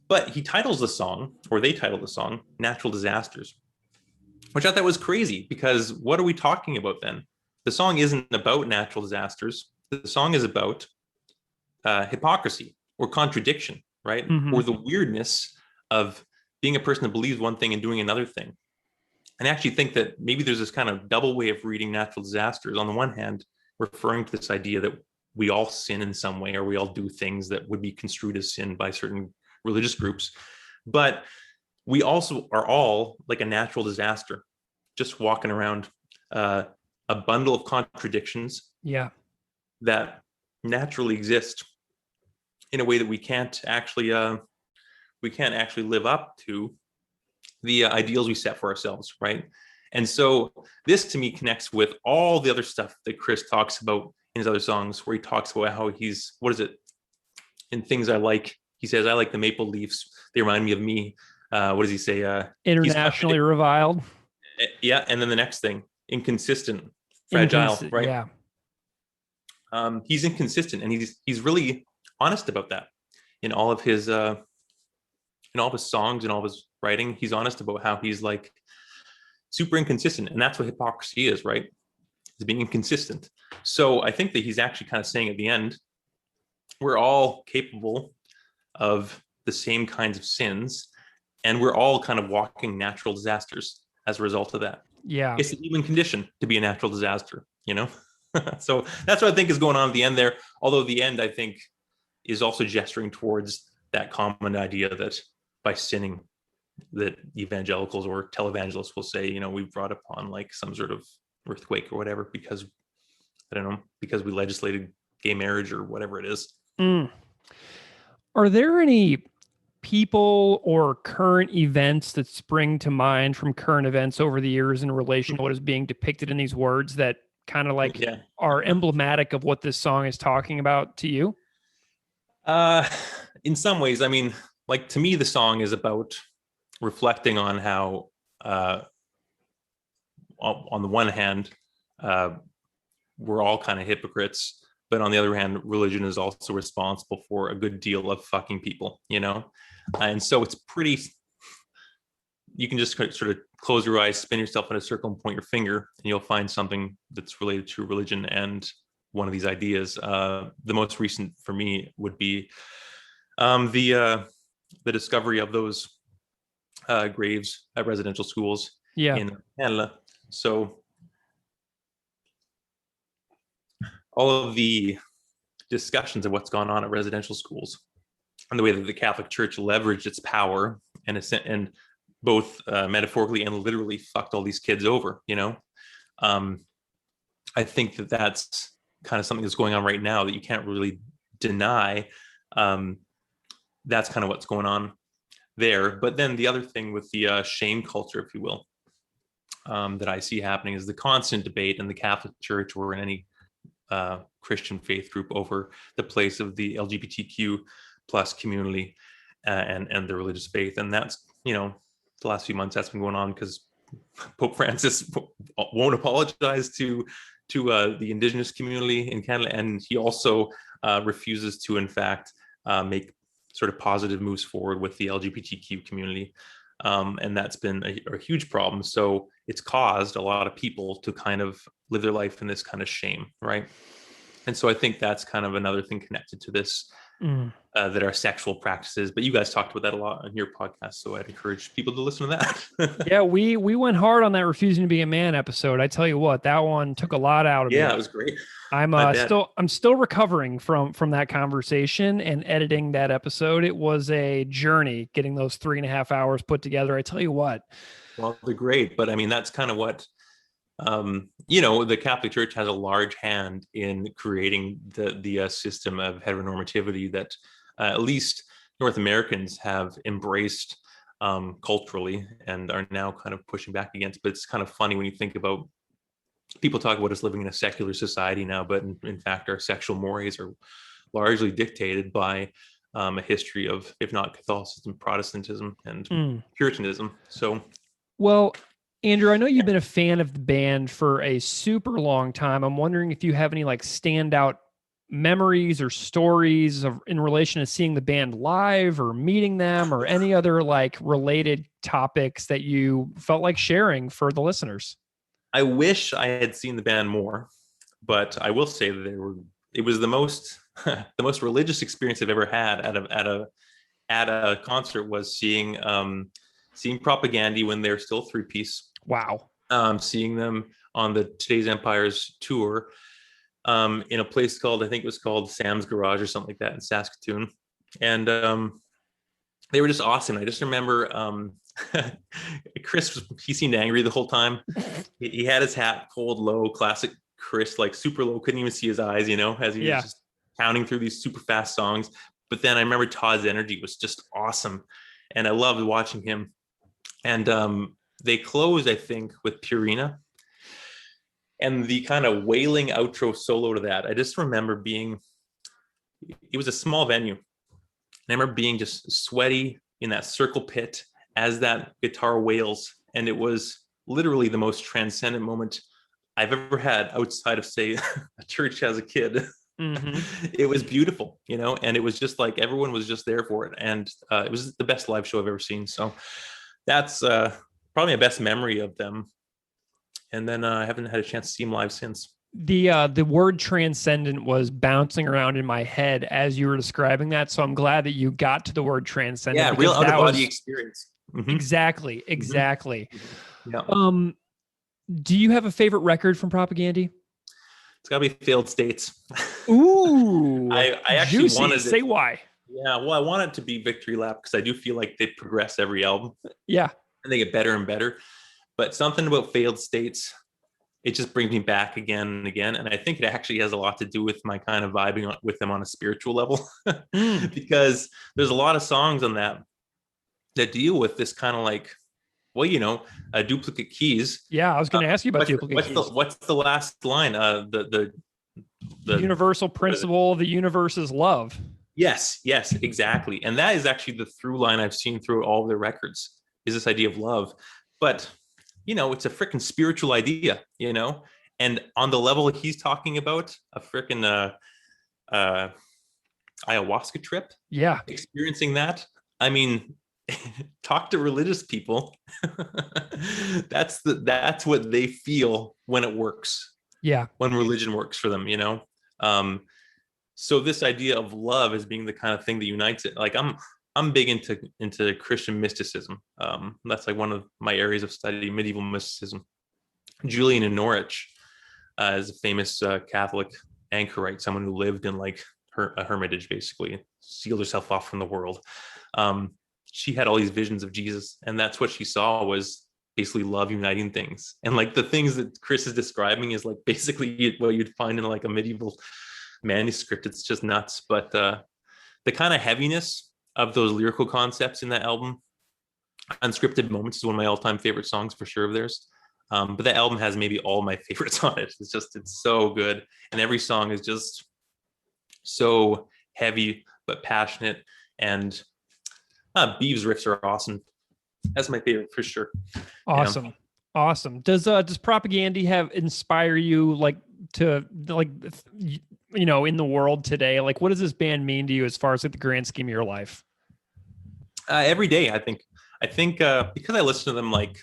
But he titles the song, or they title the song, Natural Disasters, which I thought was crazy, because what are we talking about then? The song isn't about natural disasters. The song is about hypocrisy or contradiction, right? Or the weirdness of being a person that believes one thing and doing another thing. And I actually think that maybe there's this kind of double way of reading natural disasters. On the one hand, referring to this idea that we all sin in some way, or we all do things that would be construed as sin by certain religious groups. But we also are all like a natural disaster, just walking around a bundle of contradictions that naturally exist in a way that we can't actually live up to the ideals we set for ourselves, right? And so this to me connects with all the other stuff that Chris talks about in his other songs, where he talks about how he's, in Things I Like, he says, I like the maple leaves, they remind me of me. What does he say? Internationally reviled. Yeah, and then the next thing, inconsistent, fragile, right? Yeah. He's inconsistent, and he's really honest about that in all of his songs and all of his writing. He's honest about how he's super inconsistent, and that's what hypocrisy is, right? Is being inconsistent. So I think that he's actually kind of saying at the end, we're all capable of the same kinds of sins, and we're all kind of walking natural disasters as a result of that. Yeah. It's an even condition to be a natural disaster, So that's what I think is going on at the end there. Although the end, I think, is also gesturing towards that common idea that by sinning, that evangelicals or televangelists will say, we've brought upon like some sort of earthquake or whatever because, I don't know, because we legislated gay marriage or whatever it is. Are there any people or current events that spring to mind from current events over the years in relation to what is being depicted in these words that kind of like are emblematic of what this song is talking about to you? In some ways, I mean, like to me, the song is about reflecting on how, on the one hand, we're all kind of hypocrites, but on the other hand, religion is also responsible for a good deal of fucking people, and so it's pretty, you can just sort of close your eyes, spin yourself in a circle and point your finger, and you'll find something that's related to religion and one of these ideas. The most recent for me would be the discovery of those graves at residential schools in Canada. So all of the discussions of what's gone on at residential schools and the way that the Catholic Church leveraged its power and both metaphorically and literally fucked all these kids over, I think that that's kind of something that's going on right now that you can't really deny. That's kind of what's going on there. But then the other thing with the shame culture, if you will, that I see happening is the constant debate in the Catholic Church or in any Christian faith group over the place of the LGBTQ plus community and the religious faith. And that's, the last few months that's been going on because Pope Francis won't apologize to the Indigenous community in Canada. And he also refuses to, in fact, make sort of positive moves forward with the LGBTQ community. And that's been a huge problem. So it's caused a lot of people to kind of live their life in this kind of shame, right? And so I think that's kind of another thing connected to this, that are sexual practices. But you guys talked about that a lot on your podcast, so I'd encourage people to listen to that. Yeah, we went hard on that refusing to be a man episode. I tell you what, that one took a lot out of me. Yeah, it was great. I'm still recovering from that conversation and editing that episode. It was a journey getting those 3.5 hours put together. I tell you what. Well, they're great, but I mean that's kind of what the Catholic Church has a large hand in creating the system of heteronormativity that at least North Americans have embraced culturally and are now kind of pushing back against. But it's kind of funny when you think about people talk about us living in a secular society now, but in fact, our sexual mores are largely dictated by a history of, if not Catholicism, Protestantism, and Puritanism. So, well, Andrew, I know you've been a fan of the band for a super long time. I'm wondering if you have any like standout memories or stories in relation to seeing the band live or meeting them or any other like related topics that you felt like sharing for the listeners. I wish I had seen the band more, but I will say that it was the most the most religious experience I've ever had at a concert was seeing Propaganda when they're still 3-piece. Wow. Seeing them on the Today's Empires tour in a place called, I think it was called Sam's Garage or something like that in Saskatoon. And they were just awesome. I just remember Chris, he seemed angry the whole time. He had his hat pulled low, classic Chris, like super low, couldn't even see his eyes, as he was just pounding through these super fast songs. But then I remember Todd's energy was just awesome. And I loved watching him. And they closed, I think, with Purina. And the kind of wailing outro solo to that, I just remember it was a small venue. And I remember being just sweaty in that circle pit as that guitar wails. And it was literally the most transcendent moment I've ever had outside of, say, a church as a kid. Mm-hmm. It was beautiful, and it was just like everyone was just there for it. And it was the best live show I've ever seen. So that's probably my best memory of them. And then I haven't had a chance to see them live since. The word transcendent was bouncing around in my head as you were describing that. So I'm glad that you got to the word transcendent. Yeah, real out-of-body experience. Mm-hmm. Exactly. Mm-hmm. Yeah. Do you have a favorite record from Propaganda? It's got to be Failed States. Ooh. I actually juicy. wanted it. Say why. Yeah, well, I want it to be Victory Lap because I do feel like they progress every album Yeah. and they get better and better. But something about Failed States, it just brings me back again and again. And I think it actually has a lot to do with my kind of vibing with them on a spiritual level, because there's a lot of songs on that deal with this kind of like, well, duplicate keys. Yeah, I was going to ask you about duplicate keys. What's the last line? The universal principle of the universe is love. Yes, exactly. And that is actually the through line I've seen through all of their records, is this idea of love. But, it's a freaking spiritual idea, and on the level he's talking about, a freaking ayahuasca trip. Yeah. Experiencing that. I mean, talk to religious people. That's what they feel when it works. Yeah. When religion works for them, So this idea of love as being the kind of thing that unites it, like I'm big into Christian mysticism. That's like one of my areas of study, medieval mysticism. Julian in Norwich is a famous Catholic anchorite, someone who lived in like a hermitage, basically sealed herself off from the world. She had all these visions of Jesus, and that's what she saw was basically love uniting things. And like the things that Chris is describing is like basically what you'd find in like a medieval manuscript. It's just nuts. But the kind of heaviness of those lyrical concepts in that album, Unscripted Moments is one of my all-time favorite songs for sure of theirs. But that album has maybe all my favorites on it. It's so good. And every song is just so heavy, but passionate. And Beeves riffs are awesome. That's my favorite for sure. Awesome. Awesome. Does Propaganda inspire you in the world today? Like, what does this band mean to you as far as like the grand scheme of your life? Every day, I think because I listen to them, like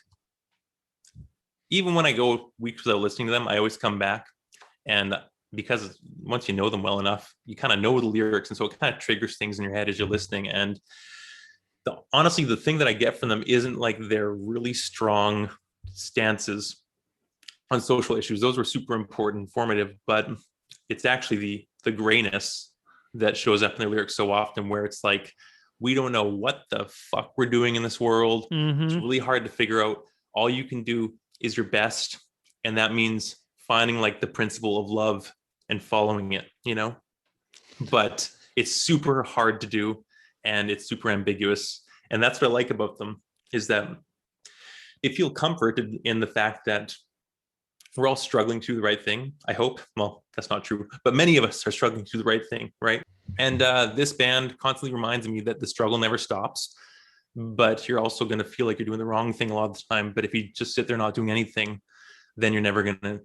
even when I go weeks without listening to them, I always come back, and because once you know them well enough, you kind of know the lyrics, and so it kind of triggers things in your head as you're listening. And honestly, the thing that I get from them isn't like their really strong stances on social issues. Those were super important, formative, but it's actually the grayness that shows up in their lyrics so often, where it's like, we don't know what the fuck we're doing in this world. Mm-hmm. It's really hard to figure out. All you can do is your best. And that means finding like the principle of love and following it, but it's super hard to do. And it's super ambiguous. And that's what I like about them, is that they feel comforted in the fact that we're all struggling to do the right thing. I hope. Well, that's not true, but many of us are struggling to do the right thing, right? And this band constantly reminds me that the struggle never stops, but you're also going to feel like you're doing the wrong thing a lot of the time. But if you just sit there not doing anything, then you're never going to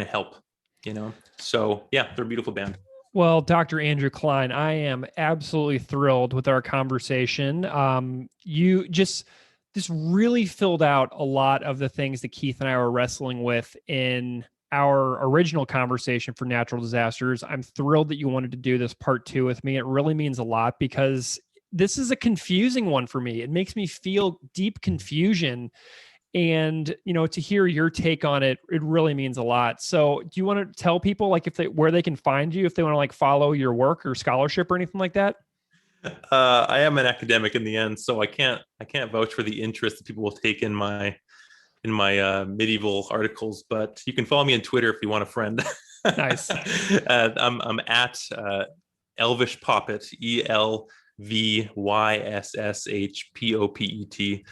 help, So yeah, they're a beautiful band. Well, Dr. Andrew Klein, I am absolutely thrilled with our conversation. You just really filled out a lot of the things that Keith and I were wrestling with in our original conversation for natural disasters. I'm thrilled that you wanted to do this part 2 with me. It really means a lot because this is a confusing one for me. It makes me feel deep confusion. And, to hear your take on it, it really means a lot. So do you want to tell people like where they can find you, if they want to like follow your work or scholarship or anything like that? I am an academic in the end, so I can't vouch for the interest that people will take in my medieval articles, but you can follow me on Twitter if you want a friend. Nice. I'm at Elvish Poppet, ELVYSSHPOPET.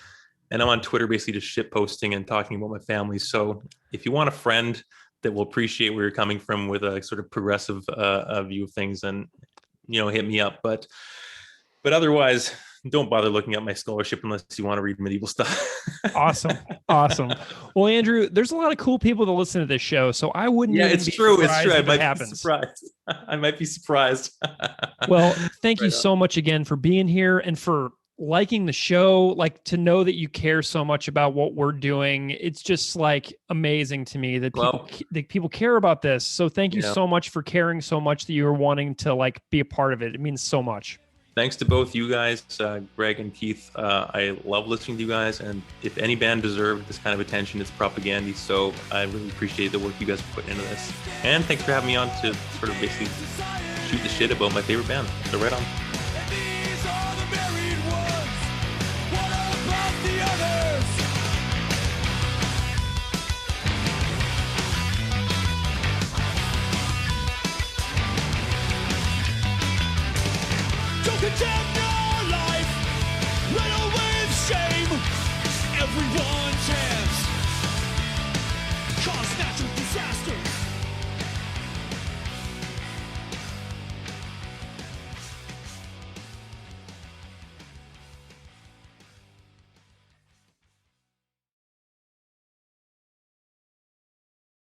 And I'm on Twitter basically just shit posting and talking about my family. So if you want a friend that will appreciate where you're coming from with a sort of progressive view of things, then, hit me up. But otherwise, don't bother looking at my scholarship unless you want to read medieval stuff. Awesome. Well, Andrew, there's a lot of cool people that listen to this show, so I wouldn't. Yeah, it's true. It's true. I might be surprised. I might be surprised. Well, thank you so much again for being here and for liking the show. Like, to know that you care so much about what we're doing, it's just like amazing to me that people care about this. So thank you so much for caring so much that you were wanting to like be a part of it. It means so much. Thanks to both you guys, Greg and Keith. I love listening to you guys, and if any band deserved this kind of attention, it's Propaganda. So I really appreciate the work you guys put into this. And thanks for having me on to sort of basically shoot the shit about my favorite band. So right on. champion.